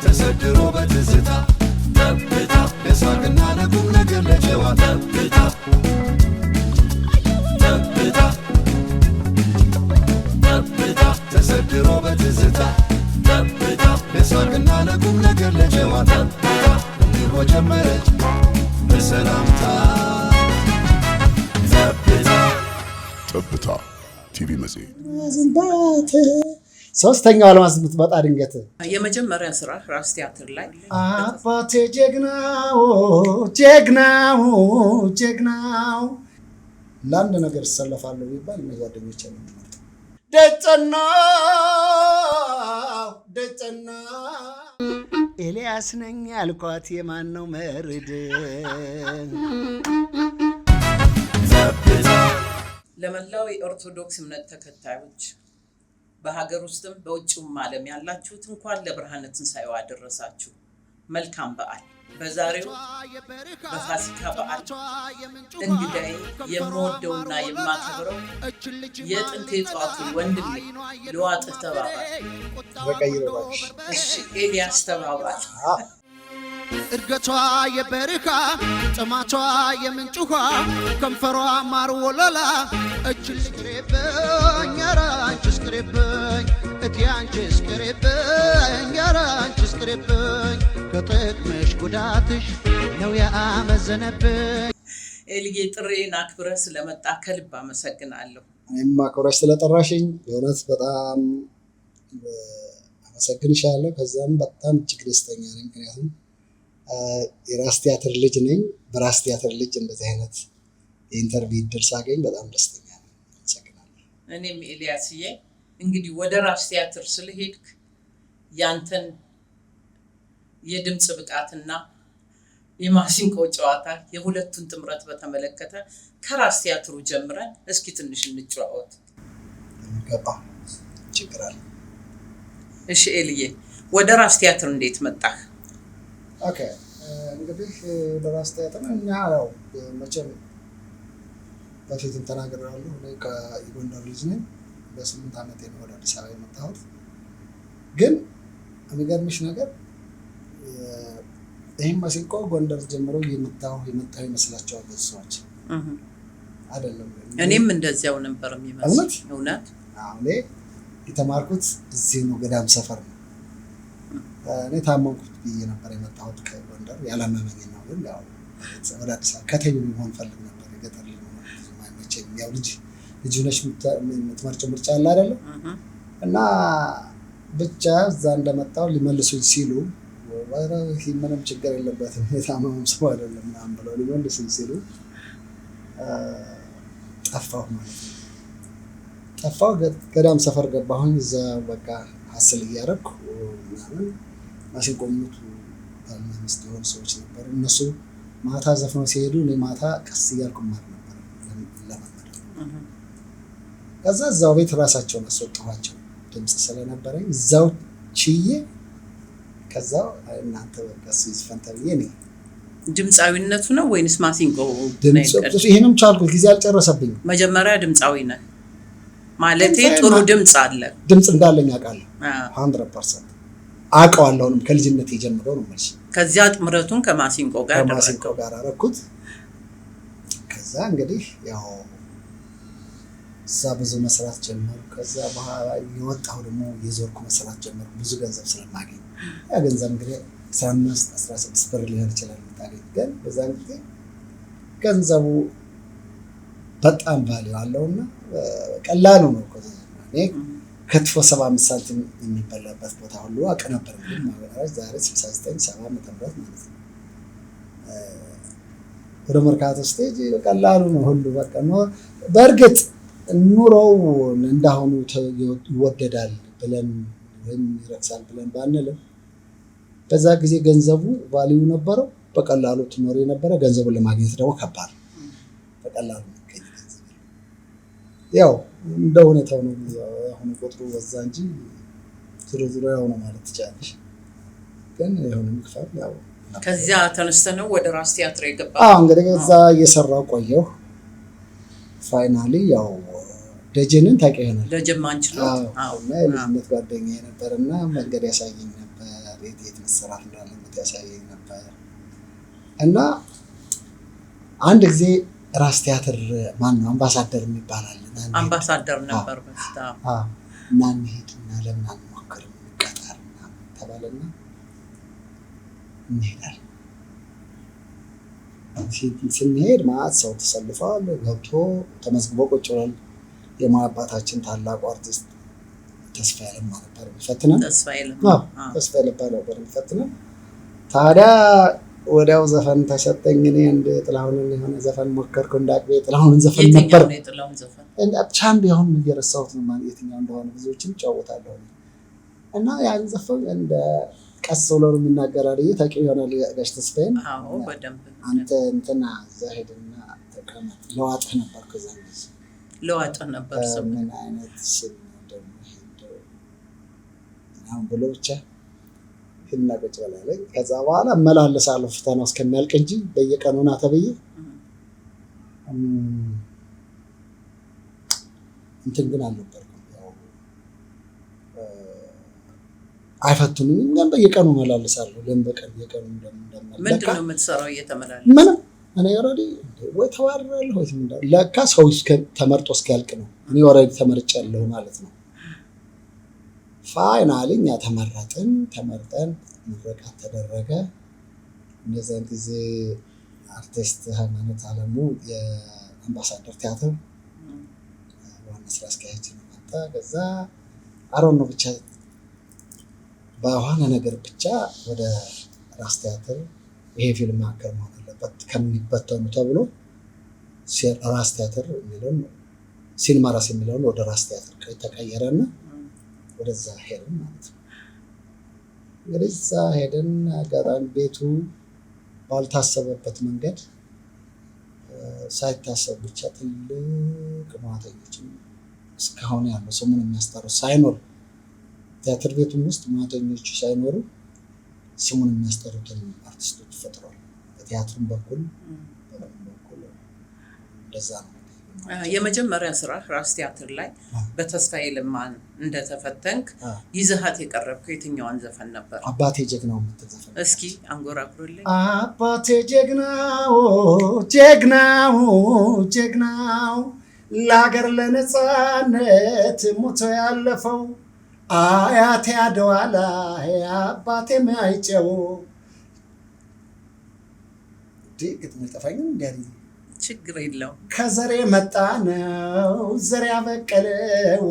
ተሰድሮ በትዝታ ጠብታ ለሳቅና ለቁም ነገር ለጨዋታ ጠብታ ተሰድሮ በትዝታ ጠብታ ለሳቅና ለቁም ነገር ለጨዋታ እንዲሁ ጀመረች በሰላምታ ጠብታ ቲቪ መጽሔት ሶስተኛው አልማዝ የምትመጣ ድንገት የመጀመሪያ ስራ ራስ ቲያትር ላይ አባቴ ጀግናው ጀግናው ጀግናው ለአንድ ነገር እሰለፋለሁ ቢባል እነ ጓደኞቼ ነው ደጨና ኤልያስ ነኝ ያልኳት የማን ነው መርድ ለመላው የኦርቶዶክስ እምነት ተከታዮች በሀገር ውስጥም በውጭውም ዓለም ያላችሁት እንኳን ለብርሃነ ትንሣኤው አደረሳችሁ። መልካም በዓል። በዛሬው በፋሲካ በዓል እንግዳዬ የምወደውና የማከብረው የጥንት የጠዋቱ ወንድሜ ልዋጥህ ተባባል። እሺ ኤልያስ ተባባል። እድገቷ የበረካ ጥማቷ የምንጭ ውሃ ከንፈሯ ማር ወለላ እጅ ልቅሬብኝ ኧረ አንቺስ ቅሬብኝ እቴ አንቺስ ቅሬብኝ ኧረ አንቺስ ቅሬብኝ ከጥቅምሽ ጉዳትሽ ነው ያመዘነብኝ። ኤልዬ ጥሬን አክብረህ ስለመጣ ከልብ አመሰግናለሁ። እኔም አክብረሽ ስለጠራሽኝ በእውነት በጣም አመሰግንሻለሁ። ከዛም በጣም እጅግ ደስተኛ ነኝ። ምክንያቱም የራስ ቲያትር ልጅ ነኝ። በራስ ቲያትር ልጅ እንደዚህ አይነት የኢንተርቪው እድል ሳገኝ በጣም ደስተኛ ነኝ። አመሰግናለሁ። እኔም ኤልያስዬ እንግዲህ ወደ ራስ ቲያትር ስለሄድክ ያንተን የድምጽ ብቃትና የማሲንቆ ጨዋታ የሁለቱን ጥምረት በተመለከተ ከራስ ቲያትሩ ጀምረን እስኪ ትንሽ እንጨዋወት። ገባ ችግር አለ? እሺ ኤልዬ ወደ ራስ ቲያትር እንዴት መጣህ? ኦኬ እንግዲህ በራስ ቲያትር እኛ ያው መቼም በፊትም ተናግሬያለሁ። እኔ ከጎንደር ልጅ ነኝ። በ8 ዓመቴ ነው ወደ አዲስ አበባ የመጣሁት። ግን የሚገርምሽ ነገር ይህም ማሲንቆ ጎንደር ጀምሮ የመጣው ይመስላቸዋል ብዙ ሰዎች። አይደለም። እኔም እንደዚያው ነበር የሚመስለው። እውነት እኔ የተማርኩት እዚህ ነው፣ ገዳም ሰፈር ነው። እኔ ታመምኩት ብዬ ነበር የመጣሁት ከጎንደር። ያላመመኝ ነው ግን ያው ወደ አዲስ አበባ ከተማ መሆን ፈልግ ነበር። የገጠር ልጅ ነው ማይመቸኝ። ያው ልጅ ነሽ የምትመርጭው ምርጫ አለ አይደለ? እና ብቻ እዛ እንደመጣሁ ሊመልሱኝ ሲሉ ይህ ምንም ችግር የለበትም የታመመም ሰው አይደለም ምናምን ብለው ሊመልሱኝ ሲሉ ጠፋሁ ማለት ነው። ጠፋሁ፣ ገዳም ሰፈር ገባሁኝ። እዛ በቃ ሀስል እያደረኩ ምናምን ማሲንቆ የሚሉት ባልና ሚስት የሆኑ ሰዎች ነበሩ። እነሱ ማታ ዘፍነው ሲሄዱ እኔ ማታ ቀስ እያልኩ ማር ነበር ለማመድ። ከዛ እዛው ቤት ራሳቸውን አስወጣኋቸው ድምፅ ስለነበረኝ እዛው ችዬ። ከዛው እናንተ በቃ ሲዝፈን ተብዬ እኔ ድምፃዊነቱ ነው ወይንስ ማሲንቆ? ይሄንም ቻልኩት፣ ጊዜ አልጨረሰብኝም። መጀመሪያ ድምፃዊ ነህ ማለቴ ጥሩ ድምፅ አለ። ድምፅ እንዳለኝ አውቃለሁ 100% አውቀዋለሁ። ከልጅነት ጀምሮ ነው ማለት። ከዚያ ጥምረቱን ከማሲንቆ ጋር አደረኩት። ከዛ እንግዲህ ያው እዛ ብዙ መስራት ጀመሩ። ከዛ በኋላ የወጣሁ ደግሞ የዞርኩ መስራት ጀመሩ፣ ብዙ ገንዘብ ስለማገኝ። ያ ገንዘብ እንግዲህ 15-16 ብር ሊሆን ይችላል የምታገኝ። ግን በዛን ጊዜ ገንዘቡ በጣም ቫልዩ አለውና ቀላሉ ነው። እኔ ከትፎ 75 ሳንቲም የሚበላበት ቦታ ሁሉ አውቅ ነበር። ግን ማገራጅ ዛሬ 69-70 ዓመተ ምህረት ማለት ነው። ወደ መርካቶ ስቴጅ ቀላሉ ነው ሁሉ በቃ ነው። በእርግጥ ኑሮው እንዳሁኑ ይወደዳል ብለን ወይም ይረክሳል ብለን ባንልም በዛ ጊዜ ገንዘቡ ቫልዩ ነበረው። በቀላሉ ትኖር የነበረ፣ ገንዘቡን ለማግኘት ደግሞ ከባድ በቀላሉ ያው እንደ ሁኔታው ነው። አሁን ቁጥሩ በዛ እንጂ ዝሮ ያው ነው ማለት ትችላለሽ። ግን ይሁን ምክፋል ያው ከዚያ ተነስተህ ነው ወደ ራስ ቲያትር የገባው? እንግዲህ እዛ እየሰራሁ ቆየሁ። ፋይናሊ ያው ደጀንን ታውቂው ይሆናል። ደጀን ማንችሎት እና የልጅነት ጓደኛዬ ነበርና መንገድ ያሳየኝ ነበር፣ የት መሰራት እንዳለበት ያሳየኝ ነበር። እና አንድ ጊዜ ራስ ቲያትር ማነው አምባሳደር የሚባላል አምባሳደር ነበር በስታ እና እንሂድና ለምን አንሞክርም እንቀጠርና ተባለና እንሄዳለን። ስንሄድ ማለት ሰው ተሰልፈዋል፣ ገብቶ ተመዝግቦ ቁጭ ብሏል። የሙያ አባታችን ታላቁ አርቲስት ተስፋዬ ለማ ነበር የሚፈትነን። ተስፋዬ ለማ ነበር የሚፈትነን። ታዲያ ወዲያው ዘፈን ተሰጠኝ። እኔ እንደ ጥላሁንን የሆነ ዘፈን ሞከርኩ። እንዳቅቤ ጥላሁንን ዘፈን ነበር ቻምቢ አሁን እየረሳሁት ነው ማለት የትኛው እንደሆነ ብዙዎችን ይጫወታለሁ እና ያን ዘፈን እንደ ቀስ ብሎ ነው የሚናገራል። ታውቂው ይሆናል ጋሽ ተስፋዬን። አዎ በደንብ አንተ እንትና ዘሄድና ተቀመጥ ለዋጥህ ነበር ከዛ ለዋጥህ ነበር ሰው ምን አይነት ስም ደግሞ ሄደው አሁን ብሎ ብቻ ህና ቁጭ ብላለኝ። ከዛ በኋላ እመላለሳለሁ ፈተናው እስከሚያልቅ እንጂ በየቀኑ ና ተብዬ እንትን ግን አልነበርኩም። ያው አይፈትኑኝም፣ ግን በየቀኑ እመላለሳለሁ። ለምን በየቀኑ እንደምንመለካ ምንድን ነው የምትሰራው እየተመላለስ? ምንም እኔ ኦልሬዲ ወይ ተዋርራለሁ ወይ ምን ለካ ሰው ተመርጦ እስኪያልቅ ነው። እኔ ኦልሬዲ ተመርጫለሁ ማለት ነው። ፋይናሊ እኛ ተመረጥን፣ ተመርጠን ምረቃት ተደረገ። እንደዛን ጊዜ አርቲስት ሃይማኖት አለሙ የአምባሳደር ቲያትር ዋና ስራ አስኪያጅ መጣ። ከዛ አሮን ነው ብቻ በሆነ ነገር ብቻ ወደ ራስ ቲያትር ይሄ ፊልም ማዕከል መሆን አለበት ከሚበተኑ ተብሎ ራስ ቲያትር የሚለውን ሲኒማ ራስ የሚለውን ወደ ራስ ቲያትር ተቀየረና ወደዛ ሄድን ማለት ነው። እንግዲህ እዛ ሄደን አጋጣሚ ቤቱ ባልታሰበበት መንገድ ሳይታሰብ ብቻ ትልቅ ሙያተኞችን እስካሁን ያለው ስሙን የሚያስጠሩ ሳይኖር ቲያትር ቤቱም ውስጥ ሙያተኞቹ ሳይኖሩ ስሙን የሚያስጠሩትን አርቲስቶች ፈጥሯል። በቲያትሩም በኩል እንደዛ ነው። የመጀመሪያ ስራ ራስ ቲያትር ላይ በተስፋዬ ለማ እንደተፈተንክ ይዘሃት የቀረብከው የትኛዋን ዘፈን ነበር? አባቴ ጀግናው የምትዘፈን። እስኪ አንጎራጉርልኝ። አባቴ ጀግናው ጀግናው ጀግናው ለሀገር ለነፃነት ሞቶ ያለፈው አያቴ አድዋ ላይ አባቴ ማይጨው ግጥም ጠፋኝም እንዲያል ችግር የለው ከዘሬ መጣ ነው ዘሬ ያበቀለው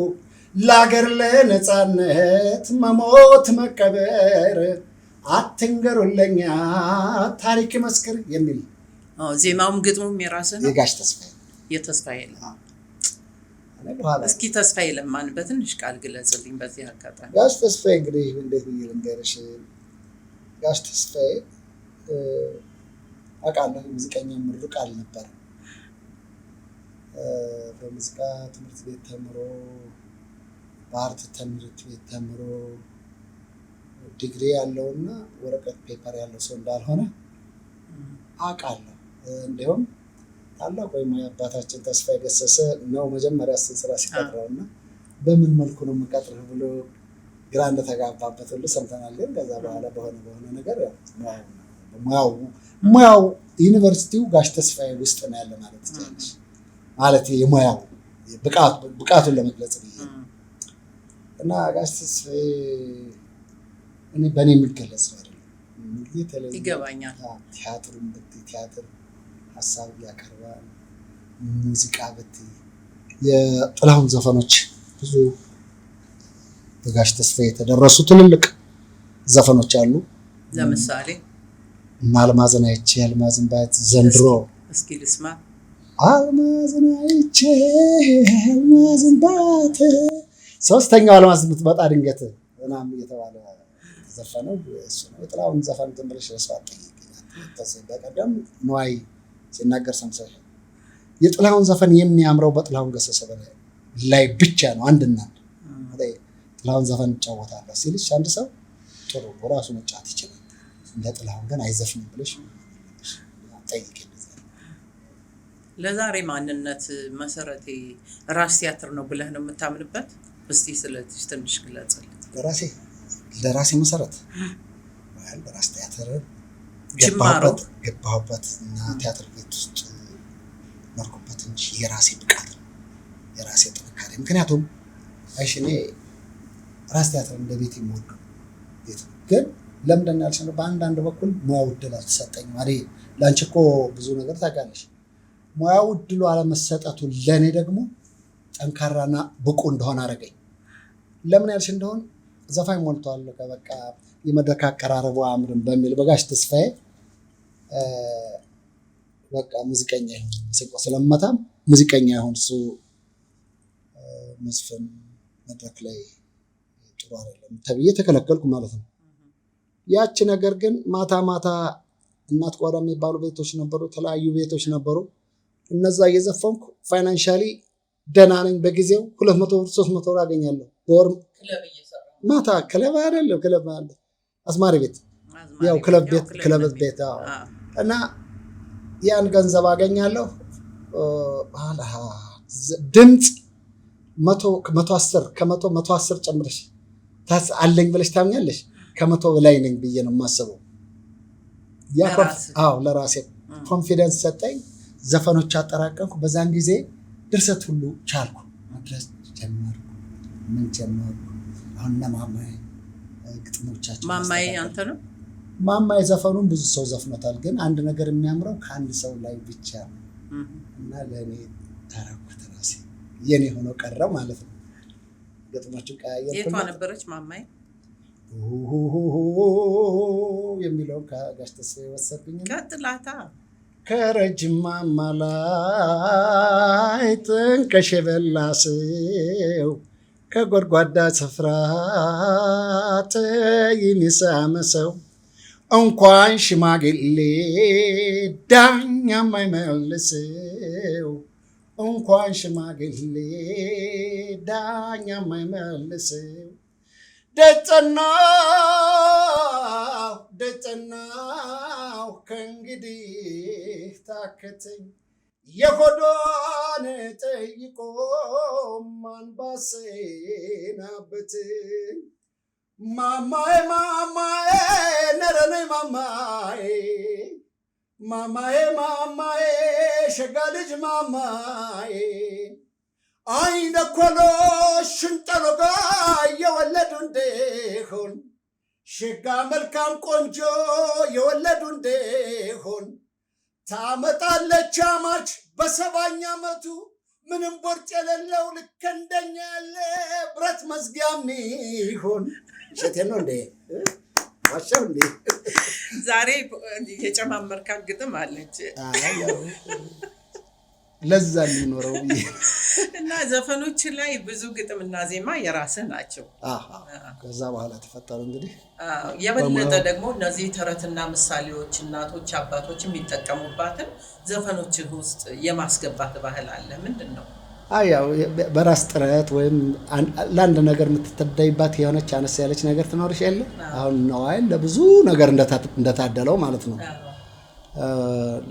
ለሀገር ለነፃነት መሞት መቀበር አትንገሩለኛ ታሪክ መስክር የሚል ዜማውም ግጥሙም የራስህ ነው? የጋሽ ተስፋዬ የተስፋዬ ለማ። እስኪ ተስፋዬ ለማን በትንሽ ቃል ግለጽልኝ በዚህ አጋጣሚ። ጋሽ ተስፋዬ እንግዲህ እንዴት ብዬ ልንገርሽ፣ ጋሽ ተስፋዬ አውቃለሁ ሙዚቀኛ ምሩቅ አልነበረ። በሙዚቃ ትምህርት ቤት ተምሮ በአርት ትምህርት ቤት ተምሮ ዲግሪ ያለውና ወረቀት ፔፐር ያለው ሰው እንዳልሆነ አውቃለሁ። እንዲሁም ታላቅ ወይም አባታችን ተስፋዬ ገሰሰ ነው መጀመሪያ ስራ ሲቀጥረውና በምን መልኩ ነው የምቀጥረው ብሎ ግራ እንደተጋባበት ሁሉ ሰምተናል። ግን ከዛ በኋላ በሆነ ነገር ሙያው ዩኒቨርሲቲው ጋሽ ተስፋዬ ውስጥ ነው ያለ ማለት ይቻላል። ማለት የሙያው ብቃቱን ለመግለጽ ብዬ እና ጋሽ ተስፋዬ እኔ በእኔ የሚገለጽ ነው አይደለም። ይገባኛል። ቲያትሩን ብትይ ቲያትር ሀሳብ ያቀርባል። ሙዚቃ ብትይ የጥላሁን ዘፈኖች ብዙ በጋሽ ተስፋዬ የተደረሱ ትልልቅ ዘፈኖች አሉ። ለምሳሌ አልማዝን አይቼ አልማዝን ባያት ዘንድሮ እስኪ ልስማ። አልማዝን አይቼ አልማዝን ባያት ሶስተኛው አልማዝ የምትመጣ ድንገት ምናምን እየተባለ ዘፈነው እሱ ነው። የጥላሁን ዘፈን ዝም ብለሽ እሷ አትጠይቂኝ። በቀደም ነዋይ ሲናገር ሰምተሽ የጥላሁን ዘፈን የሚያምረው በጥላሁን ገሰሰ ላይ ብቻ ነው። አንድና ጥላሁን ዘፈን ይጫወታለሁ ሲልሽ አንድ ሰው ጥሩ ራሱ መጫወት ይችላል፣ እንደ ጥላሁን ግን አይዘፍንም ብለሽ ጠይቂኝ። ለዛሬ ማንነት መሰረቴ ራስ ቲያትር ነው ብለህ ነው የምታምንበት? እስቲ ስለዚህ ትንሽ ግለጽልኝ። ለራሴ መሰረት ራስ ቲያትር ገባሁበት እና ቲያትር ቤት ውስጥ መርኩበት እንጂ የራሴ ብቃት ነው የራሴ ጥንካሬ። ምክንያቱም አይሽ እኔ ራስ ቲያትር እንደ ቤት የምወደው ቤት ነው። ግን ለምንድን ነው ያልሽኝ? በአንዳንድ በኩል ሙያው ዕድል አልተሰጠኝም አይደል? ላንቺ እኮ ብዙ ነገር ታውቂያለሽ። ሙያው ዕድሉ አለመሰጠቱ ለእኔ ደግሞ ጠንካራና ብቁ እንደሆነ አደረገኝ። ለምን ያልሽ እንደሆን ዘፋኝ ሞልቷል። በቃ የመድረክ አቀራረቡ አያምርም በሚል በጋሽ ተስፋዬ በቃ ሙዚቀኛ ይሁን ስቆ ስለመታም ሙዚቀኛ ይሁን እሱ መስፈን መድረክ ላይ ጥሩ አይደለም ተብዬ ተከለከልኩ ማለት ነው። ያቺ ነገር ግን ማታ ማታ እናት ጓዳ የሚባሉ ቤቶች ነበሩ፣ የተለያዩ ቤቶች ነበሩ። እነዛ እየዘፈንኩ ፋይናንሻሊ ደህና ነኝ። በጊዜው 200 ብር 300 ብር አገኛለሁ በወር። ማታ ክለብ አይደለም ክለብ አለ አዝማሪ ቤት ያው ክለብ ቤት እና ያን ገንዘብ አገኛለሁ። ድምፅ 110 ከ110 ጨምረሽ አለኝ ብለሽ ታምኛለሽ? ከ100 በላይ ነኝ ብዬ ነው የማስበው። ለራሴ ኮንፊደንስ ሰጠኝ። ዘፈኖች አጠራቀምኩ። በዛን ጊዜ ድርሰት ሁሉ ቻልኩ፣ መድረስ ጀመርኩ። ምን ጀመርኩ? አሁን ማማዬ ግጥሞቻችን ማማዬ አንተ ነው። ማማዬ ዘፈኑን ብዙ ሰው ዘፍኖታል፣ ግን አንድ ነገር የሚያምረው ከአንድ ሰው ላይ ብቻ ነው እና ለእኔ ታረኩት ራሴ የኔ ሆኖ ቀረ ማለት ነው። ግጥሞቹን ቀያየርኩ። የቷ ነበረች ማማዬ? የሚለውን ከጋሽ ተስፋዬ ወሰድኩኝ። ቀጥላታ ከረጅም ማማ ላይ ጥንቅሽ የበላ ሰው ከጎድጓዳ ስፍራ የሚሳም ሰው እንኳን ሽማግሌ ዳኛ የማይመልሰው እንኳን ሽማግሌ ዳኛ የማይመልሰው ደጸናው ከእንግዲህ ታከተኝ የሆዷን ጠይቆ ማን ባሰናበተኝ ማማዬ ነረነይ ማማዬ ሸጋ ልጅ ማማዬ አይነ ኮሎ ሽንጠሎጋ የወለዱ እንደሆን ሸጋ መልካም ቆንጆ የወለዱ እንደሆን ታመጣለች አማች በ70 ዓመቱ ምንም ቦርጭ የሌለው ልክ እንደኛ ያለ ብረት መዝጊያም ይሆን። ሸቴን ነው እንዴ ዋሻው እንዴ? ዛሬ የጨማመርካት ግጥም አለች ለዛ ሊኖረው እና ዘፈኖች ላይ ብዙ ግጥምና ዜማ የራስህ ናቸው። ከዛ በኋላ ተፈጠሩ እንግዲህ የበለጠ ደግሞ እነዚህ ተረትና ምሳሌዎች እናቶች አባቶች የሚጠቀሙባትን ዘፈኖች ውስጥ የማስገባት ባህል አለ። ምንድን ነው? ያው በራስ ጥረት ወይም ለአንድ ነገር የምትተዳይባት የሆነች አነስ ያለች ነገር ትኖርሽ የለ። አሁን ነዋይ ለብዙ ነገር እንደታደለው ማለት ነው።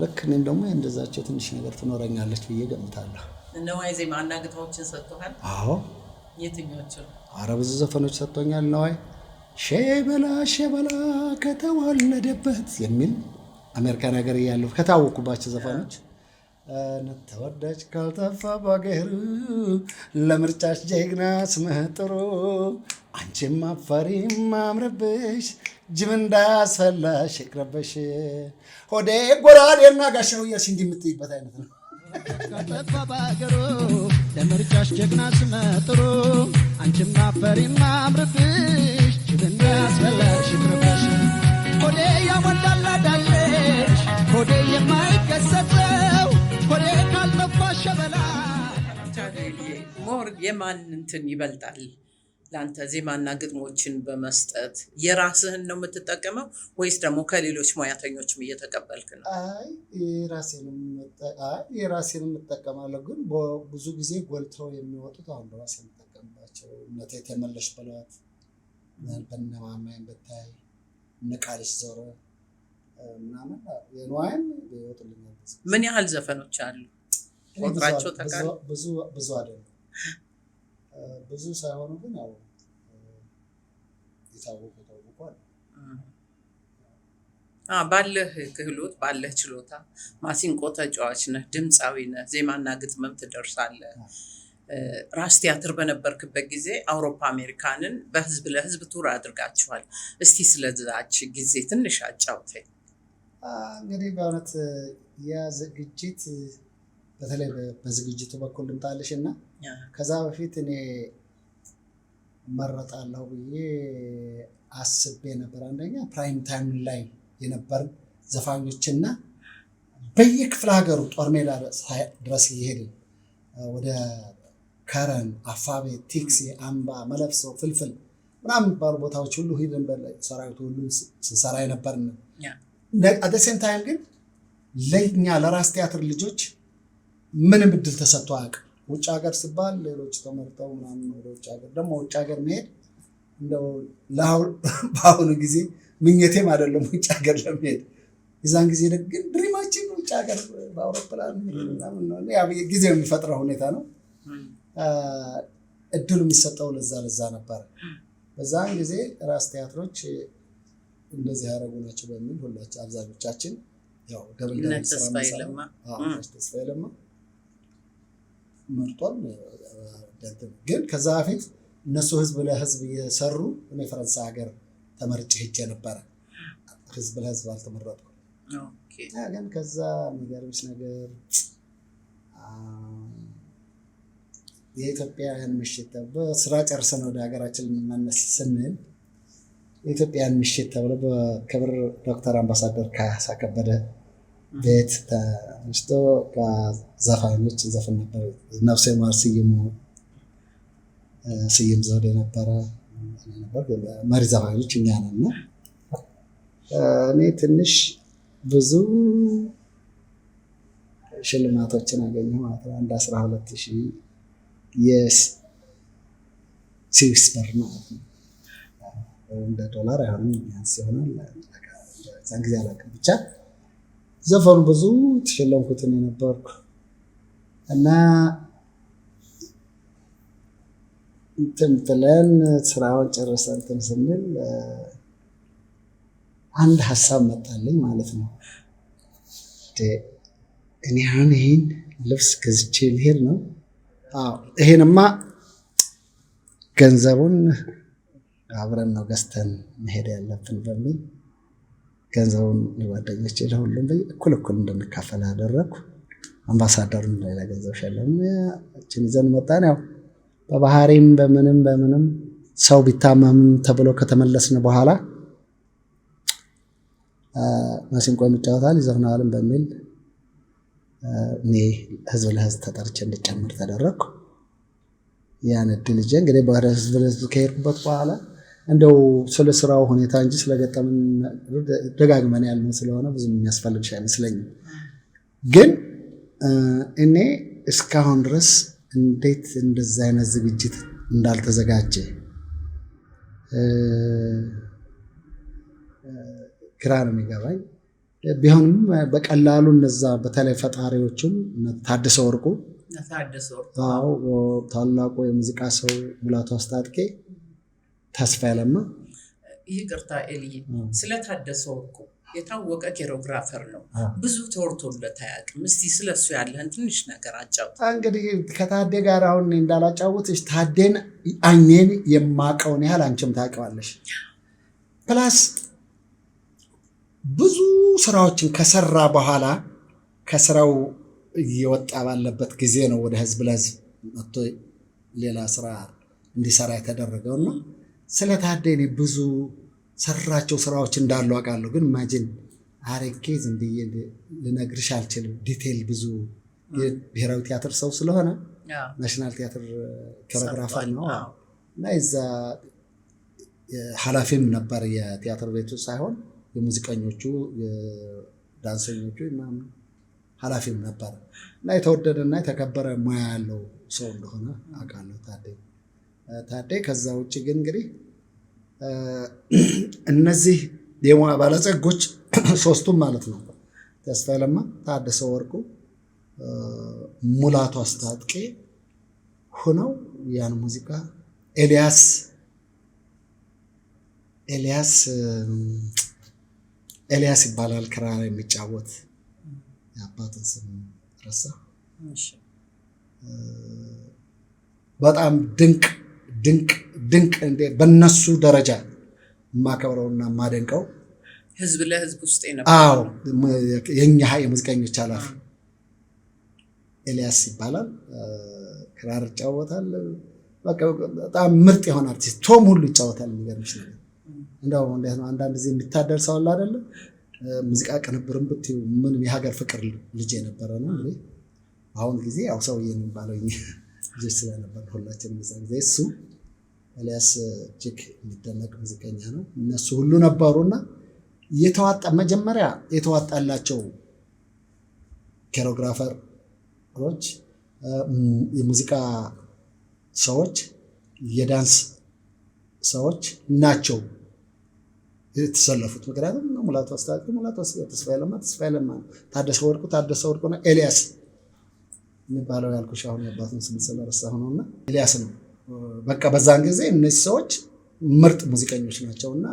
ልክ እኔም ደግሞ እንደዛቸው ትንሽ ነገር ትኖረኛለች ብዬ ገምታለሁ። ነዋይ ዜማ እና ግጥሞችን ሰጥቶሃል? አዎ። የትኞቹን? ብዙ ዘፈኖች ሰጥቶኛል ነዋይ። ሼበላ ከተወለደበት የሚል አሜሪካን ሀገር እያለሁ ከታወቁባቸው ዘፈኖች ተወዳጅ ካልጠፋ ባገሩ ለምርጫሽ ጀግና ስምህ ጥሩ አንቺም አፈሪም ማምረብሽ ጅብ እንዳያስፈላሽ ይቅረበሽ ሆዴ ጎራዴና ጋሻው እያልሽ እንዲህ የምትይበት አይነት ነው። ካልጠፋ ባገሩ ለምርጫሽ ጀግና ስምህ ጥሩ አንቺም አፈሪም ማምረብሽ ጅብ እንዳያስፈላሽ ይቅረበሽ ሆዴ ያሞላላዳለሽ ሆዴ የማይከሰተው ሆዴ ካልጠፋ ሸበላ። ሞር የማን እንትን ይበልጣል ለአንተ? ዜማና ግጥሞችን በመስጠት የራስህን ነው የምትጠቀመው ወይስ ደግሞ ከሌሎች ሙያተኞችም እየተቀበልክ ነው? የራሴን የምጠቀማለሁ፣ ግን ብዙ ጊዜ ጎልተው የሚወጡት አሁን በራሴ የምጠቀምባቸው እነቴ ተመለሽ በሏት በነማማይን ብታይ ነቃልሽ ዞረ ምናምን የነዋይም ይወጡልኛል። ምን ያህል ዘፈኖች አሉ? ቁጥራቸው ተካል ብዙ አይደለም። ብዙ ሳይሆኑ ግን ያው የታወቁ አሉ። ባለህ ክህሎት ባለህ ችሎታ ማሲንቆ ተጫዋች ነህ፣ ድምፃዊ ነህ፣ ዜማና ግጥምም ትደርሳለህ። ራስ ቲያትር በነበርክበት ጊዜ አውሮፓ አሜሪካንን በህዝብ ለህዝብ ቱር አድርጋችኋል። እስቲ ስለዛች ጊዜ ትንሽ አጫውተኝ። እንግዲህ በእውነት ያ ዝግጅት በተለይ በዝግጅቱ በኩል ልምጣልሽ እና ከዛ በፊት እኔ እመረጣለሁ ብዬ አስቤ ነበር። አንደኛ ፕራይም ታይም ላይ የነበር ዘፋኞችና በየክፍለ ሀገሩ ጦር ሜዳ ድረስ እየሄድን ወደ ከረን፣ አፋቤ፣ ቲክሲ፣ አምባ፣ መለፍሶ፣ ፍልፍል ምናምን የሚባሉ ቦታዎች ሁሉ ሂደን ሰራዊቱ ሁሉ ስንሰራ የነበርን። አት ሴም ታይም ግን ለኛ ለራስ ቲያትር ልጆች ምንም እድል ተሰጥቶ አያውቅም። ውጭ ሀገር ሲባል ሌሎች ተመርጠው ምናምን ወደ ውጭ ሀገር ደግሞ ውጭ ሀገር መሄድ እንደው በአሁኑ ጊዜ ምኞቴም አይደለም ውጭ ሀገር ለመሄድ። የዛን ጊዜ ግን ድሪማችን ውጭ ሀገር በአውሮፕላን ጊዜው የሚፈጥረው ሁኔታ ነው። እድሉ የሚሰጠው ለዛ ነበር። በዛን ጊዜ ራስ ቲያትሮች እንደዚህ ያደረጉ ናቸው በሚል ሁላችን አብዛኞቻችን ያው ተስፋዬ ለማ መርጧል። ግን ከዛ በፊት እነሱ ህዝብ ለህዝብ እየሰሩ እኔ ፈረንሳይ ሀገር ተመርጬ ሄጄ ነበረ። ህዝብ ለህዝብ አልተመረጥኩም። ግን ከዛ የሚገርምሽ ነገር የኢትዮጵያን ምሽት በስራ ጨርሰን ወደ ሀገራችን ልንመለስ ስንል የኢትዮጵያን ምሽት ተብሎ በክብር ዶክተር አምባሳደር ካሳ ከበደ ቤት ተነስቶ ከዘፋኞች ዘፈን ነበር። ነፍሴ ማር ስዩም ዘውዴ ነበረ መሪ ዘፋኞች እኛ ነን እና እኔ ትንሽ ብዙ ሽልማቶችን አገኘሁ ማለት ነው። 12,000 የስዊስ ብር ማለት ነው። እንደ ዶላር አይሆንም ያንስ ይሆናል። እዛን ጊዜ አላውቅም። ብቻ ዘፈኑ ብዙ ተሸለምኩትን የነበርኩ እና እንትን ብለን ስራውን ጨርሰን እንትን ስንል አንድ ሀሳብ መጣልኝ ማለት ነው። እኔ አሁን ይሄን ልብስ ገዝቼ ልሄድ ነው። ይሄንማ ገንዘቡን አብረን ነው ገዝተን መሄድ ያለብን በሚል ገንዘቡን ለጓደኞቼ ለሁሉም እኩል እንድንካፈል አደረግኩ። አምባሳደሩን ሌላ ገንዘብ ሸለም እችን ይዘን መጣን። ያው በባህሪም በምንም ሰው ቢታመም ተብሎ ከተመለስን በኋላ ማሲንቆ የሚጫወታል ይዘፍናልም በሚል እኔ ህዝብ ለህዝብ ተጠርቼ እንድጨምር ተደረግኩ። ያን እድል ይዤ እንግዲህ በህዝብ ለህዝብ ከሄድኩበት በኋላ እንደው ስለ ስራው ሁኔታ እንጂ ስለገጠምን ደጋግመን ያልነው ስለሆነ ብዙ የሚያስፈልግሽ አይመስለኝም። ግን እኔ እስካሁን ድረስ እንዴት እንደዛ አይነት ዝግጅት እንዳልተዘጋጀ ግራ ነው የሚገባኝ። ቢሆንም በቀላሉ እነዛ በተለይ ፈጣሪዎቹም ታደሰ ወርቁ ታላቁ የሙዚቃ ሰው ሙላቱ አስታጥቄ፣ ተስፋዬ ለማ። ይቅርታ ኤልዬ፣ ስለታደሰ ወርቁ የታወቀ ኬሮግራፈር ነው። ብዙ ተወርቶለት አያውቅም። እስቲ ስለሱ ያለህን ትንሽ ነገር አጫውት። እንግዲህ ከታዴ ጋር አሁን እንዳላጫውትሽ ታዴን አይኔን የማውቀውን ያህል አንቺም ታውቂዋለሽ። ፕላስ ብዙ ስራዎችን ከሰራ በኋላ ከስራው እየወጣ ባለበት ጊዜ ነው ወደ ህዝብ ለህዝብ መጥቶ ሌላ ስራ እንዲሰራ የተደረገው እና ስለ ታዴ እኔ ብዙ ሰራቸው ስራዎች እንዳሉ አውቃለሁ። ግን ኢማጂን አረቄ ዝም ብዬ ልነግርሽ አልችልም። ዲቴል ብዙ የብሔራዊ ቲያትር ሰው ስለሆነ ናሽናል ቲያትር ኮሪዮግራፈር ነው እና የዛ ኃላፊም ነበር የቲያትር ቤቱ ሳይሆን የሙዚቀኞቹ የዳንሰኞቹ ምናምን ኃላፊም ነበር እና የተወደደና የተከበረ ሙያ ያለው ሰው እንደሆነ አውቃለሁ ታዴ። ከዛ ውጭ ግን እንግዲህ እነዚህ የሙያ ባለጸጎች ሶስቱም ማለት ነው ተስፋዬ ለማ፣ ታደሰ ወርቁ፣ ሙላቱ አስታጥቄ ሆነው ያን ሙዚቃ ኤልያስ ይባላል ክራር የሚጫወት የአባቱን ስም ረሳ። በጣም ድንቅ እንደ በነሱ ደረጃ የማከብረውና የማደንቀው ህዝብ ለህዝብ ውስጥ ነበር። አዎ የኛ የሙዚቀኞች ኃላፊ ኤልያስ ይባላል። ክራር ይጫወታል። በቃ በጣም ምርጥ የሆነ አርቲስት ቶም ሁሉ ይጫወታል። የሚገርምሽ ነገር እንደው እንዴት ነው አንዳንድ ጊዜ የሚታደር ሰው አለ አይደለ? ሙዚቃ ቅንብርም ብትይው ምን የሀገር ፍቅር ልጅ የነበረ ነው። እንግዲህ አሁን ጊዜ ያው ሰውዬ የሚባለው ልጅ ስለነበር ሁላችንም በዛ ጊዜ እሱ ኤልያስ እጅግ የሚደነቅ ሙዚቀኛ ነው። እነሱ ሁሉ ነበሩና መጀመሪያ የተዋጣላቸው ኮሪዮግራፈሮች፣ የሙዚቃ ሰዎች፣ የዳንስ ሰዎች ናቸው የተሰለፉት። ምክንያቱም ሙላቱ አስታጥቄ፣ ተስፋዬ ለማ፣ ታደሰ ወርቁና ኤልያስ የሚባለው ያልኩሽ አሁን የአባቱን ስም ስለረሳሁ ነውና ኤልያስ ነው። በቃ በዛን ጊዜ እነዚህ ሰዎች ምርጥ ሙዚቀኞች ናቸውና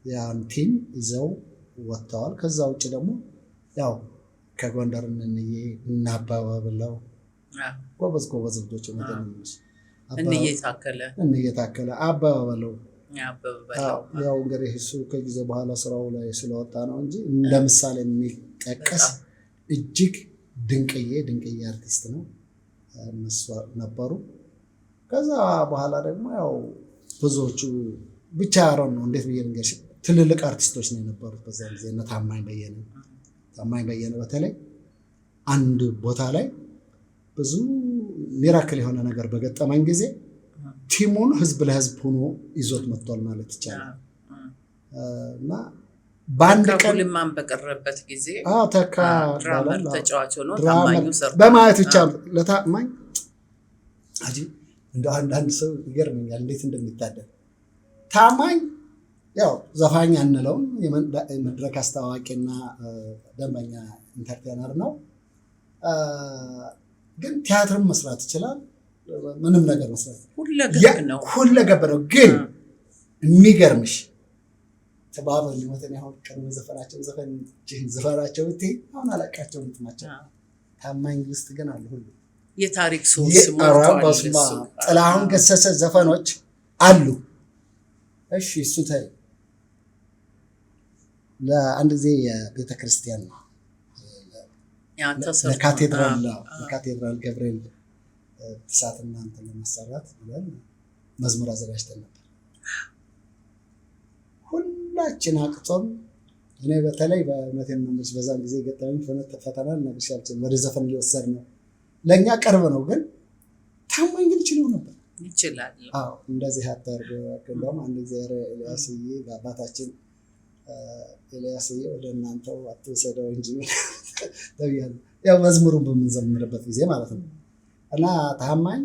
ያን ቲም ይዘው ወጥተዋል። ከዛ ውጭ ደግሞ ያው ከጎንደር እና አበበ ብለው ጎበዝ ልጆች ነው። እንየታከለ አበበ ብለው ያው እንግዲህ እሱ ከጊዜ በኋላ ስራው ላይ ስለወጣ ነው እንጂ እንደ ምሳሌ የሚጠቀስ እጅግ ድንቅዬ አርቲስት ነው። እነሱ ነበሩ። ከዛ በኋላ ደግሞ ያው ብዙዎቹ ብቻ ያረው ነው እንዴት ብዬ ልንገርሽ፣ ትልልቅ አርቲስቶች ነው የነበሩት በዛ ጊዜ። እና ታማኝ በየነ በተለይ አንድ ቦታ ላይ ብዙ ሚራክል የሆነ ነገር በገጠመኝ ጊዜ ቲሙን ህዝብ ለህዝብ ሆኖ ይዞት መጥቷል ማለት ይቻላል። እና በአንድ ቀን ልማን በቀረበት ጊዜ ተካ ድራመር ተጫዋች ሆኖ ታማኙ ሰርቶ በማየት ብቻ ለታማኝ እንደ አንዳንድ ሰው ይገርመኛል እንዴት እንደሚታደል። ታማኝ ያው ዘፋኝ አንለውም፣ የመድረክ አስተዋዋቂና ደንበኛ ኢንተርቴነር ነው። ግን ቲያትርም መስራት ይችላል። ምንም ነገር መስራት ሁለገብ ነው። ግን የሚገርምሽ ተባበል ሊሞተን ያሁን ቀድሞ ዘፈናቸው ብትይ አሁን አላቃቸው እንትናቸው ታማኝ ውስጥ ግን አለ ሁሉ የታሪክ ሶርስ ሞልቷል። ጥላሁን ገሰሰ ዘፈኖች አሉ። እሺ እሱ ታይ ለአንድ ጊዜ የቤተክርስቲያን ነው ለካቴድራል ገብርኤል ትሳትና እንትን ለማሰራት ብለን መዝሙር አዘጋጅተን ነበር። ሁላችን አቅቶን እኔ በተለይ በእውነቴን ነው በዛን ጊዜ ገጠመኝ ፈተና ነገርሽ አልችልም። ወደ ዘፈን ሊወሰድ ነው። ለእኛ ቅርብ ነው፣ ግን ታማኝ ግን ይችላል። አዎ እንደዚህ አታርገ። እንደውም አንድ ጊዜ ኤልያስዬ በአባታችን ኤልያስዬ ወደ እናንተው አትወሰደው እንጂ ተብያለሁ። ያው መዝሙሩን በምንዘምርበት ጊዜ ማለት ነው። እና ታማኝ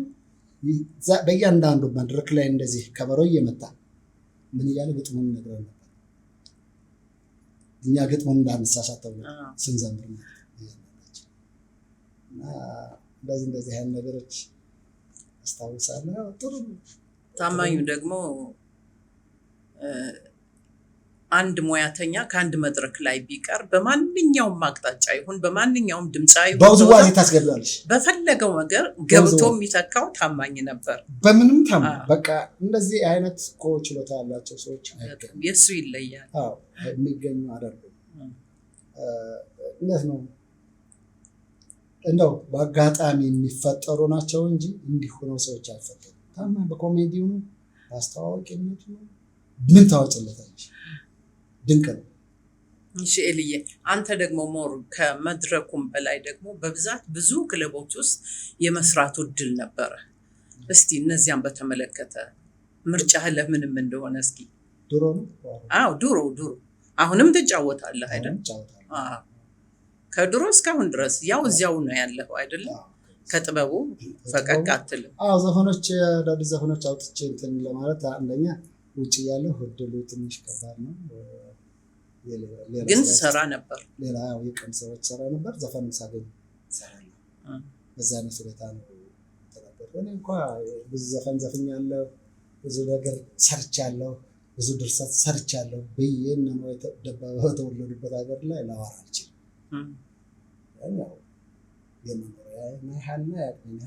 በእያንዳንዱ መድረክ ላይ እንደዚህ ከበሮ እየመታ ምን እያለ ግጥሙን ነግረን ነበር። እኛ ግጥሙን እንዳንሳሳተው ስንዘምር ነው። እና እንደዚህ አይነት ነገሮች አስታውሳለሁ። ጥሩ ታማኙ ደግሞ አንድ ሙያተኛ ከአንድ መድረክ ላይ ቢቀር በማንኛውም አቅጣጫ ይሁን በማንኛውም ድምጻዊ በውዝዋዜ ታስገባለሽ በፈለገው ነገር ገብቶ የሚተካው ታማኝ ነበር። በምንም ታማኝ በቃ እንደዚህ አይነት ችሎታ ያላቸው ሰዎች የሱ ይለያል። የሚገኙ አይደሉም። እንዴት ነው እንደው በአጋጣሚ የሚፈጠሩ ናቸው እንጂ እንዲህ ሆነው ሰዎች አይፈጠሩም። ታማኝ በኮሜዲው ነው፣ በአስተዋዋቂነቱ ነው። ምን ታወጭለታለሽ? ድንቅ ነው። እሺ ኤልዬ፣ አንተ ደግሞ ሞር ከመድረኩም በላይ ደግሞ በብዛት ብዙ ክለቦች ውስጥ የመስራት እድል ነበረ። እስቲ እነዚያን በተመለከተ ምርጫህ ለምንም እንደሆነ እስኪ። ድሮ ነው? አዎ ድሮ። አሁንም ትጫወታለህ አይደል? አዎ ከድሮ እስካሁን ድረስ ያው እዚያው ነው ያለው አይደል? ከጥበቡ ፈቀቅ አትልም። አዎ ዘፈኖች፣ አዳዲስ ዘፈኖች አውጥቼ እንትን ለማለት አንደኛ ውጭ ያለው እድሉ ትንሽ ከባድ ነው። ግን ሰራ ነበር። ሌላ የቀን ሰዎች ሰራ ነበር። ዘፈን ሳገኝ ሰራ በዛ ነው ስለታ ነው ተናገር። እኔ እንኳን ብዙ ዘፈን ዘፍኛለሁ፣ ብዙ ነገር ሰርቻለሁ፣ ብዙ ድርሰት ሰርቻለሁ። በየነው ደባባው ተወለዱበት ሀገር ላይ ላወራ አልችልም። ያው የመኖሪያ ማይሃልና ያቅኛ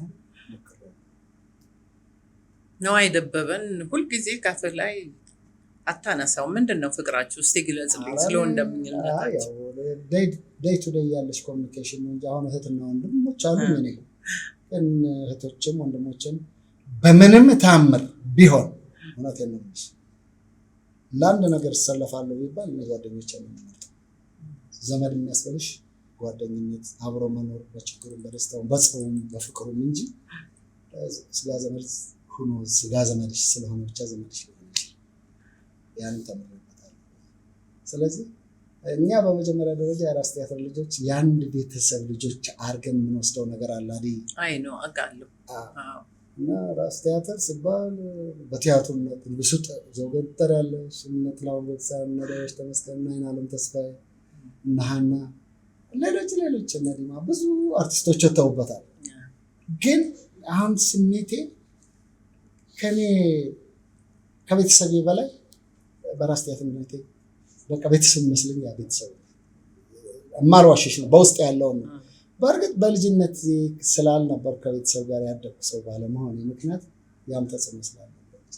ነው አይደበበን ሁልጊዜ ካፍ ላይ አታነሳው። ምንድነው ፍቅራችሁ? እስቲ ግለጽልኝ ስለ ወንድምነታችሁ። ዴይ ቱ ዴይ ያለሽ ኮሚኒኬሽን ነው እንጂ አሁን እህትና ወንድሞች አሉ። እኔ ግን እህቶችም ወንድሞችም በምንም ታምር ቢሆን እውነቴን ነው ለአንድ ነገር እሰለፋለሁ ቢባል ጓደኞቼን ነው የምመርጠው። ዘመድ የሚያስፈልሽ ጓደኝነት፣ አብሮ መኖር በችግሩም በደስታውም በጽውም በፍቅሩም እንጂ ስጋ ዘመድ ሆኖ ስጋ ዘመድሽ ስለሆነ ብቻ ዘመድሽ ሊሆን ይችላል። ያንን ተምሬበታለሁ። ስለዚህ እኛ በመጀመሪያ ደረጃ የራስ ቲያትር ልጆች የአንድ ቤተሰብ ልጆች አድርገን የምንወስደው ነገር አለ አይደል? አይ ነው አውቃለሁ። እና ራስ ቲያትር ሲባል በቲያትሩነት ልሱጥ ዘውገጠር ያለ ስምነት ላውገጻ ነዳዎች ተመስገን እና አይናለም ተስፋዬ እና ሀና ሌሎች እነ ዲማ ብዙ አርቲስቶች ተውበታል። ግን አሁን ስሜቴ ከኔ ከቤተሰቤ በላይ በራስ ቲያትርነቴ በቃ ቤተሰብ መስለኝ ያ ቤተሰብ ማልዋሽሽ ነው በውስጥ ያለው ነው። በእርግጥ በልጅነት ስላልነበር ከቤተሰብ ጋር ያደኩ ሰው ባለመሆን ምክንያት ያም ተጽዕኖ ስላለበት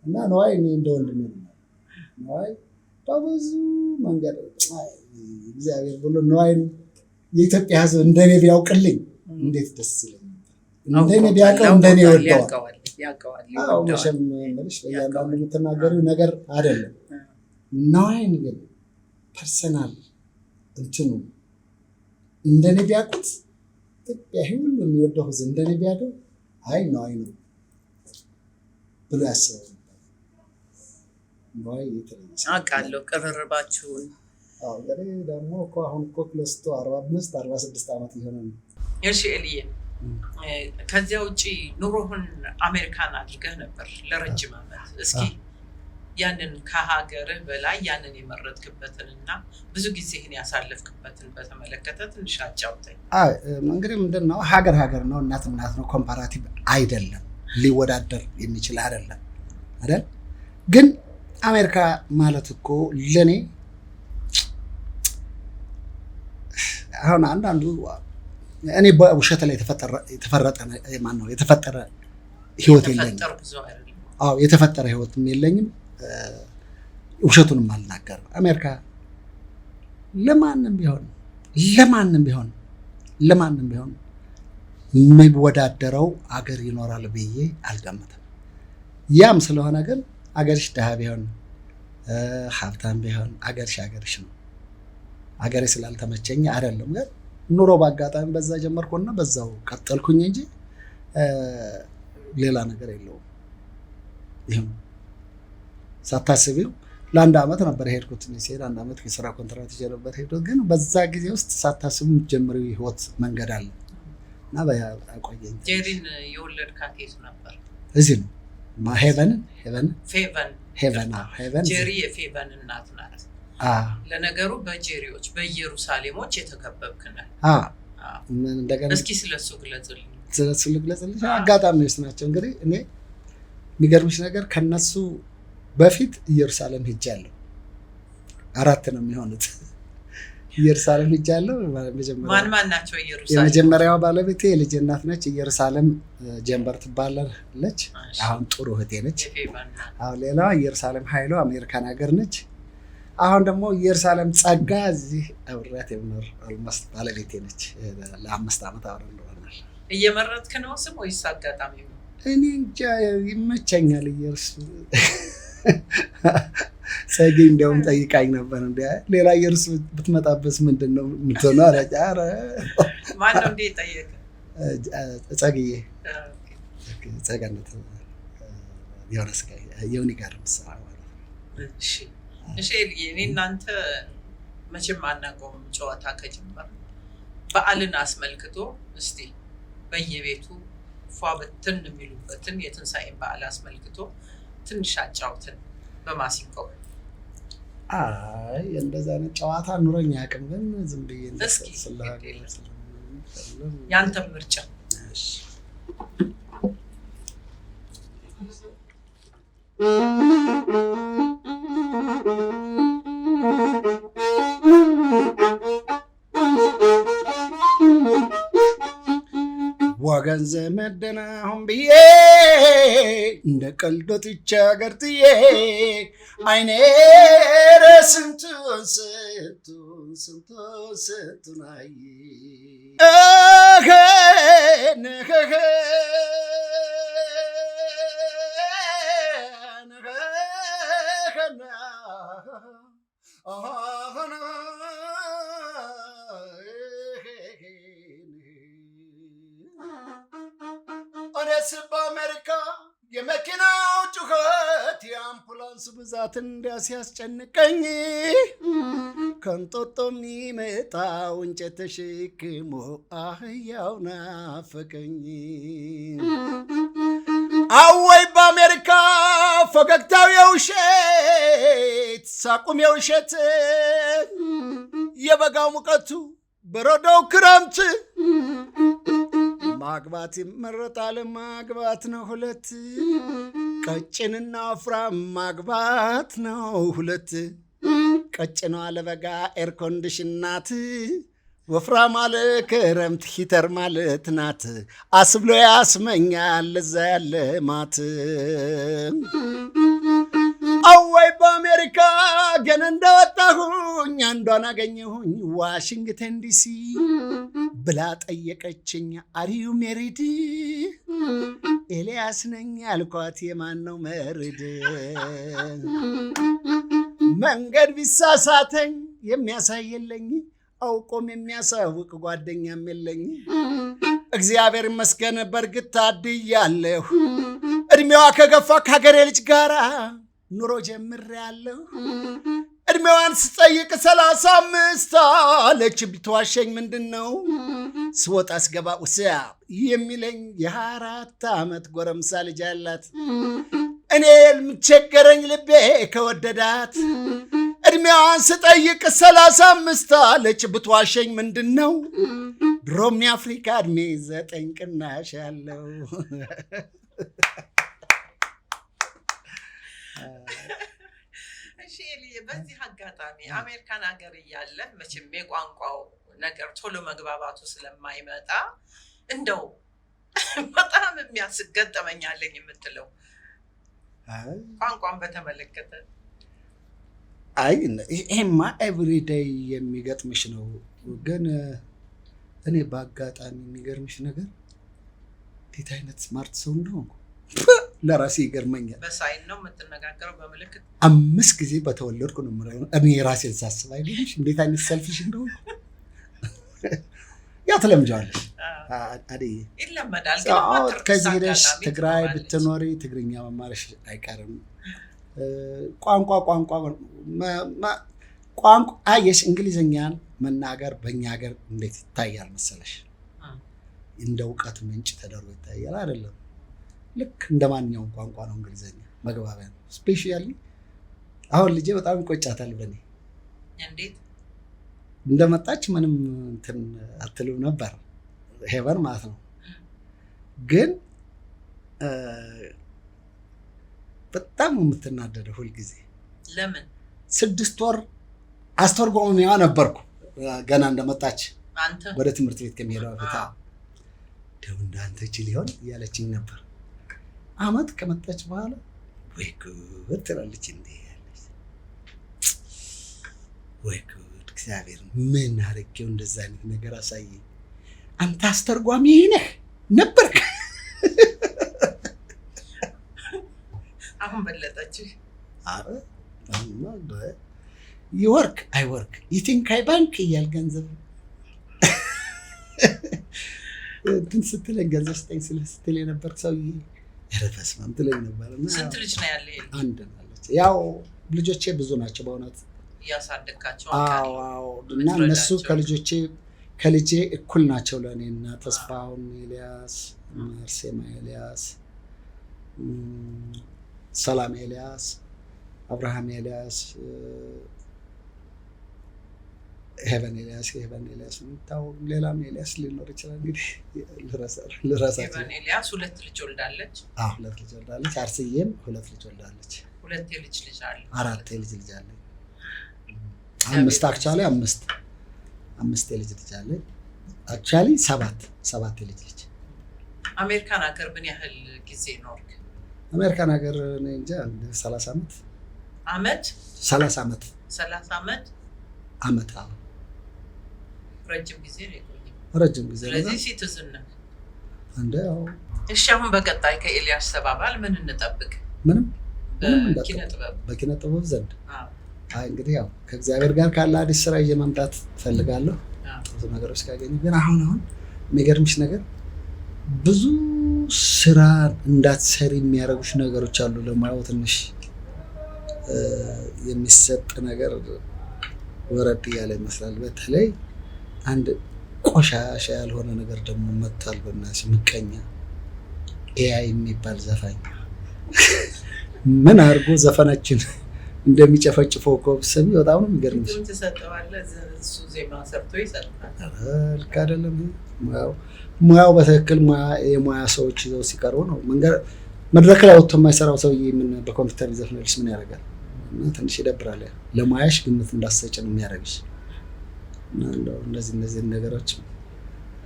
እና ነዋይ እኔ እንደ ወንድሜ ነው። ነዋይ በብዙ መንገድ እግዚአብሔር ብሎ ነዋይን የኢትዮጵያ ሕዝብ እንደኔ ቢያውቅልኝ እንዴት ደስ ይለኛል። እንደኔ ቢያውቀው እንደኔ ይወደዋል። አዎ መቼም መልሽ በእያንዳንዱ የምትናገሪው ነገር አይደለም። ነዋይን ግን ፐርሰናል እንትኑ እንደኔ ቢያውቁት ኢትዮጵያ ሁሉ የሚወደው ሕዝብ እንደኔ ቢያውቀው አይ ነዋይ ነው ብሎ ያስባል። ነዋይ የተለየ አውቃለሁ ቅርርባችሁን። አዎ ደግሞ እኮ አሁን እኮ ክሎስ ቱ 45 46 ዓመት ይሆነ ነው። እሺ ኤልዬ ከዚያ ውጪ ኑሮህን አሜሪካን አድርገህ ነበር ለረጅም ዓመት። እስኪ ያንን ከሀገርህ በላይ ያንን የመረጥክበትንና ብዙ ጊዜህን ያሳለፍክበትን በተመለከተ ትንሽ አጫውተኝ። እንግዲህ ምንድነው ሀገር ነው፣ እናት ነው፣ ኮምፓራቲቭ አይደለም፣ ሊወዳደር የሚችል አይደለም አይደል? ግን አሜሪካ ማለት እኮ ለኔ አሁን አንዳንዱ እኔ በውሸት ላይ የተፈጠረ ህይወት የለኝም። አዎ የተፈጠረ ህይወትም የለኝም። ውሸቱንም አልናገርም። አሜሪካ ለማንም ቢሆን የሚወዳደረው አገር ይኖራል ብዬ አልገምትም። ያም ስለሆነ ግን አገርሽ ድሃ ቢሆን ሀብታም ቢሆን አገርሽ ነው። አገሬ ስላልተመቸኝ አይደለም፣ ግን ኑሮ በአጋጣሚ በዛ ጀመርኩና በዛው ቀጠልኩኝ እንጂ ሌላ ነገር የለውም። ይሄም ሳታስቢው ለአንድ ዓመት ነበር ሄድኩት። ሲሄድ አንድ ዓመት የሥራ ኮንትራት ይዤ ነበር ሄድኩት። ግን በዛ ጊዜ ውስጥ ሳታስቡ የምትጀምሪው ህይወት መንገድ አለ እና በያቆየኝ። ጄሪን የወለድካት የት ነበር? እዚህ ነው ሄቨን ጄሪ የፌቨን እናት ናት። ለነገሩ በጄሪዎች በኢየሩሳሌሞች የተከበብክ ነህ። እንደገና እስኪ ስለሱ ግለጽልኝ። አጋጣሚዎች ናቸው እንግዲህ። እኔ የሚገርምሽ ነገር ከነሱ በፊት ኢየሩሳሌም ሄጃለሁ። 4 ነው የሚሆኑት። ኢየሩሳሌም ሄጃለሁ። ማን ናቸው ኢየሩሳሌም? የመጀመሪያዋ ባለቤቴ የልጅ እናት ነች። ኢየሩሳሌም ጀንበር ትባላለች። አሁን ጥሩ እህቴ ነች። አሁን ሌላዋ ኢየሩሳሌም ኃይሉ አሜሪካን ሀገር ነች። አሁን ደግሞ ኢየሩሳሌም ጸጋ እዚህ አብሬያት የምኖር አልሞስት ባለቤቴ ነች። ለ5 ዓመት አብረን ኖረናል። እየመረጥክ ነው ስም ወይስ አጋጣሚ ነው? እኔ እንጃ ይመቸኛል። ጸጊ እንደውም ጠይቃኝ ነበር እንደ ሌላ ኢየሩስ ብትመጣበስ ምንድነው የምትሆነው አለች። ኧረ ማን ነው እንዴ ጠየቀ? ጸጊዬ ጸጋነት የሆነ ስጋ የሆነ ጋር መስራ ማለት ነው። እሺ እኔ እናንተ መቼም አናውቀውም ጨዋታ ከጀመረ በዓልን አስመልክቶ እስቲ በየቤቱ ፏበትን የሚሉበትን የትንሣኤን በዓል አስመልክቶ ትንሽ አጫውትን በማሲንቆ። እንደዛ አይነት ጨዋታ ኑሮኝ አያውቅም፣ ግን ዝም ብዬ ያንተ ምርጫ ወገን ዘመድን አሁን ብዬ እንደ ቀልዶት ይቻገርትዬ አይኔ ስንቱን አይ እኔስ በአሜሪካ የመኪናው ጩኸት የአምቡላንስ ብዛት ሲያስጨንቀኝ ከንጦጦ የሚመጣው እንጨት ተሸክሞ አህያው ናፈቀኝ። አወይ በአሜሪካ ፈገግታው የውሸት ሳቁም የውሸት የበጋው ሙቀቱ በረዶው ክረምት ማግባት ይመረጣል ማግባት ነው ሁለት ቀጭንና ወፍራም ማግባት ነው ሁለት ቀጭኗ ለበጋ ኤር ኮንዲሽን ናት ወፍራም አለ ክረምት ሂተር ማለት ናት አስብሎ ያስመኛል እዛ ያለ ማት አወይ በአሜሪካ ገና እንደወጣሁኝ አንዷን አገኘሁኝ ዋሽንግተን ዲሲ ብላ ጠየቀችኝ አሪዩ ሜሪድ ኤልያስ ነኝ አልኳት የማን ነው መርድ መንገድ ቢሳሳተኝ የሚያሳየለኝ አውቆም የሚያሳውቅ ጓደኛም የለኝ እግዚአብሔር ይመስገን በርግጥ ታድያለሁ እድሜዋ ከገፋ ከሀገሬ ልጅ ጋራ ኑሮ ጀምሬያለሁ እድሜዋን ስጠይቅ 35 አለች ብትዋሸኝ ምንድነው ስወጣ ስገባ ውስያ የሚለኝ የ4 ዓመት ጎረምሳ ልጅ አላት እኔ የምቸገረኝ ልቤ ከወደዳት እድሜዋን ስጠይቅ 35 አለች ብትዋሸኝ ምንድነው ድሮም የአፍሪካ እድሜ 9 ቅናሽ አለው እሺ በዚህ አጋጣሚ አሜሪካን ሀገር እያለ መቼም የቋንቋው ነገር ቶሎ መግባባቱ ስለማይመጣ እንደው በጣም የሚያስገጠመኛለኝ የምትለው ቋንቋን በተመለከተ አይ ይሄማ ኤቭሪዴይ የሚገጥምሽ ነው ግን እኔ በአጋጣሚ የሚገርምሽ ነገር እንዴት አይነት ስማርት ሰው እንደሆንኩ ለራሴ ይገርመኛል በሳይን ነው የምትነጋገረው በምልክት 5 ጊዜ በተወለድኩ ነው የምራየው እኔ ራሴን ሳስብ አይልሽ እንዴት አይነት ሰልፊሽ እንደሆንኩ ያ ተለምጃለሽ አዲይ ይለመዳል ግን ከዚህ ሄደሽ ትግራይ ብትኖሪ ትግርኛ መማርሽ አይቀርም ቋንቋ አየሽ እንግሊዘኛን መናገር በእኛ ሀገር እንዴት ይታያል መሰለሽ እንደ እውቀት ምንጭ ተደርጎ ይታያል አይደለም ልክ እንደማንኛውም ቋንቋ ነው እንግሊዘኛ መግባቢያ ነው ስፔሻሊ አሁን ልጄ በጣም ይቆጫታል በኔ እንዴት እንደመጣች ምንም እንትን አትልም ነበር ሄቨን ማለት ነው ግን በጣም የምትናደደው ሁሉ ጊዜ ለምን 6 ወር አስተርጓሚዋ ነበርኩ ገና እንደመጣች አንተ ወደ ትምህርት ቤት ከመሄዷ በፊት ደው እንዳንተ እቺ ሊሆን ያለችኝ ነበር አመት ከመጣች በኋላ ወይ ጉድ ትላለች እንዴ ያለች ወይ ጉድ እግዚአብሔር ምን አረጋው እንደዛ አይነት ነገር አሳየኝ አንተ አስተርጓሚ ነህ ነበር አሁን በለጠች አረ you work I work you think I bank ያል ገንዘብ እንትን ስትለኝ ገንዘብ ስጠኝ ስትለኝ ነበር ሰውዬ ረፈስ ማን ትለኝ ነበርና ስንት ልጅ ነው ያለ አንድ ማለት ያው ልጆቼ ብዙ ናቸው በእውነት ያሳደካቸው አዎ እና እነሱ ከልጄ እኩል ናቸው ለኔና ተስፋውን ኤልያስ ማርሴማ ኤልያስ ሰላም ኤልያስ አብርሃም ኤልያስ ሄቨን ኤልያስ የምታወቅ ሌላም ኤልያስ ሊኖር ይችላል እንግዲህ ልረሳ ሄቨን ኤልያስ 2 ልጅ ወልዳለች። 2 ልጅ ወልዳለች። አርስዬም 2 ልጅ ወልዳለች። 2 የልጅ ልጅ አለ። 4 የልጅ ልጅ አለ። 5 አክቹአሊ 5 የልጅ ልጅ አለ። አክቹአሊ 7 የልጅ ልጅ። አሜሪካን ሀገር ምን ያህል ጊዜ ኖርክ? አሜሪካን ሀገር እኔ እንጃ 30 ዓመት 30 ዓመት ረጅም ጊዜ ነው የቆየው። ረጅም ጊዜ ነው። ስለዚህ ሲቲዝን ነህ እንደው እሺ። አሁን በቀጣይ ከኤልያስ ተባባል ምን እንጠብቅ? ምንም በኪነ ጥበብ ዘንድ እንግዲህ ያው ከእግዚአብሔር ጋር ካለ አዲስ ስራ እየመምጣት ፈልጋለሁ። ብዙ ነገሮች ካገኘ ግን አሁን የሚገርምሽ ነገር ብዙ ስራ እንዳትሰሪ የሚያደርጉሽ ነገሮች አሉ። ለማየው ትንሽ የሚሰጥ ነገር ወረድ ያለ ይመስላል። በተለይ አንድ ቆሻሻ ያልሆነ ነገር ደግሞ መጥቷል። በእናትሽ ምቀኛ ኤአይ የሚባል ዘፋኝ ምን አድርጎ ዘፈናችን እንደሚጨፈጭፈው እኮ ብትሰሚ በጣም ነው የሚገርምሽ። እሱ ዜማ ሰርቶ ይሰጣል። ልክ አይደለም። ሙያው በትክክል የሙያ ሰዎች ይዘው ሲቀርቡ ነው። መድረክ ላይ ወጥቶ የማይሰራው ሰውዬ ምን በኮምፒውተር ይዘፍናልሽ ምን ያደርጋል? እና ትንሽ ይደብራል። ለሙያሽ ግምት እንዳትሰጪ ነው የሚያደርግሽ። እና እነዚህ ነገሮች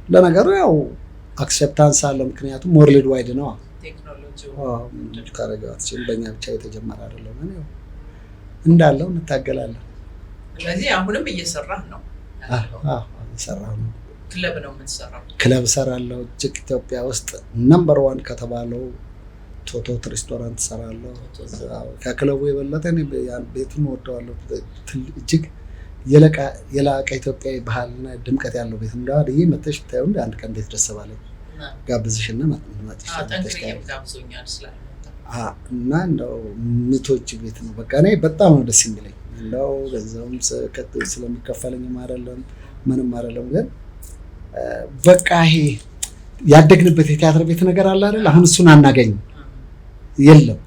ለነገሩ ያው አክሴፕታንስ አለ። ምክንያቱም ወርልድ ዋይድ ነው ቴክኖሎጂው። ካረጋችሁ በእኛ ብቻ የተጀመረ አይደለም። እኔው እንዳለው እንታገላለን። ስለዚህ አሁንም እየሰራህ ነው? እየሰራሁ ነው። ክለብ ነው የምትሰራው? ክለብ እሰራለሁ። እጅግ ኢትዮጵያ ውስጥ ነምበር 1 ከተባለው ቶቶት ሬስቶራንት እሰራለሁ። ከክለቡ የበለጠ እኔ ቤቱን እወደዋለሁ። እጅግ የላቀ ኢትዮጵያዊ ባህልና ድምቀት ያለው ቤት እንደው አድዬ መተሽ ብታየው አንድ ቀን ቤት ደስ ባለኝ ጋብዝሽና መጥተሽ ጋብዞኛል ስላለ እና እንደው ምቶች ቤት ነው። በቃ እኔ በጣም ነው ደስ የሚለኝ። እንደው ገንዘብም ስለሚከፈለኝም አይደለም ምንም አይደለም፣ ግን በቃ ይሄ ያደግንበት የቲያትር ቤት ነገር አለ አይደል? አሁን እሱን አናገኝም የለም።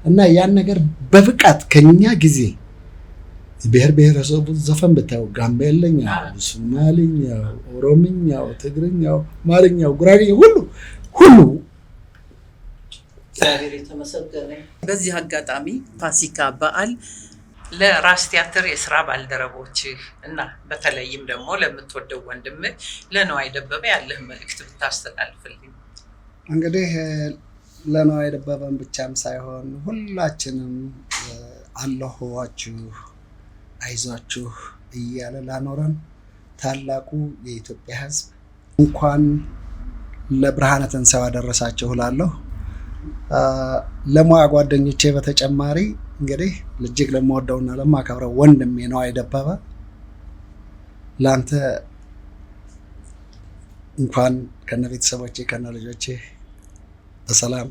እና ያን ነገር በብቃት ከኛ ጊዜ ብሔር ብሔረሰቡ ዘፈን ብታዩ ጋምቤልኛው፣ ሶማሊኛው፣ ኦሮምኛው፣ ትግርኛው፣ አማርኛው፣ ጉራጌኛው ሁሉ እግዚአብሔር የተመሰገነ። በዚህ አጋጣሚ ፋሲካ በዓል ለራስ ቲያትር የስራ ባልደረቦችህ እና በተለይም ደግሞ ለምትወደው ወንድምህ ለነዋይ ደበበ ያለህ መልእክት ብታስተላልፍልኝ። እንግዲህ ለነዋይ ደበበን ብቻም ሳይሆን ሁላችንም አለሁዋችሁ አይዟችሁ እያለ ላኖረን ታላቁ የኢትዮጵያ ሕዝብ እንኳን ለብርሃነ ትንሣኤው አደረሳችሁ እላለሁ። ለሙያ ጓደኞቼ በተጨማሪ እንግዲህ እጅግ ለምወደውና ለማከብረው ወንድሜ ነዋይ ደበበ ላንተ እንኳን ከነቤተሰቦቼ ከነልጆቼ በሰላም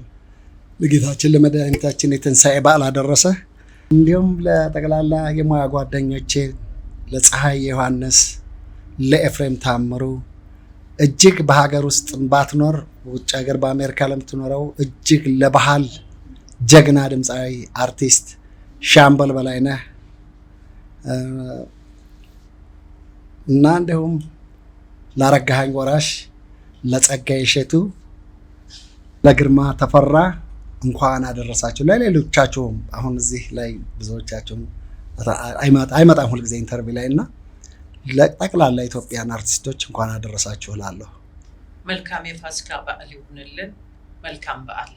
ለጌታችን ለመድኃኒታችን የትንሣኤ በዓል አደረሰ። እንዲሁም ለጠቅላላ የሙያ ጓደኞቼ ለፀሐይ ዮሐንስ፣ ለኤፍሬም ታምሩ እጅግ በሀገር ውስጥ ባትኖር ውጭ ሀገር በአሜሪካ ለምትኖረው እጅግ ለባህል ጀግና ድምፃዊ አርቲስት ሻምበል በላይነህ እና እንዲሁም ላረጋኸኝ ወራሽ፣ ለጸጋዬ እሸቱ፣ ለግርማ ተፈራ እንኳን አደረሳችሁ። ለሌሎቻችሁም አሁን እዚህ ላይ ብዙዎቻችሁም አይመጣም ሁልጊዜ ኢንተርቪው ላይ እና ለጠቅላላ ኢትዮጵያን አርቲስቶች እንኳን አደረሳችሁ እላለሁ። መልካም የፋሲካ በዓል ይሁንልን። መልካም በዓል።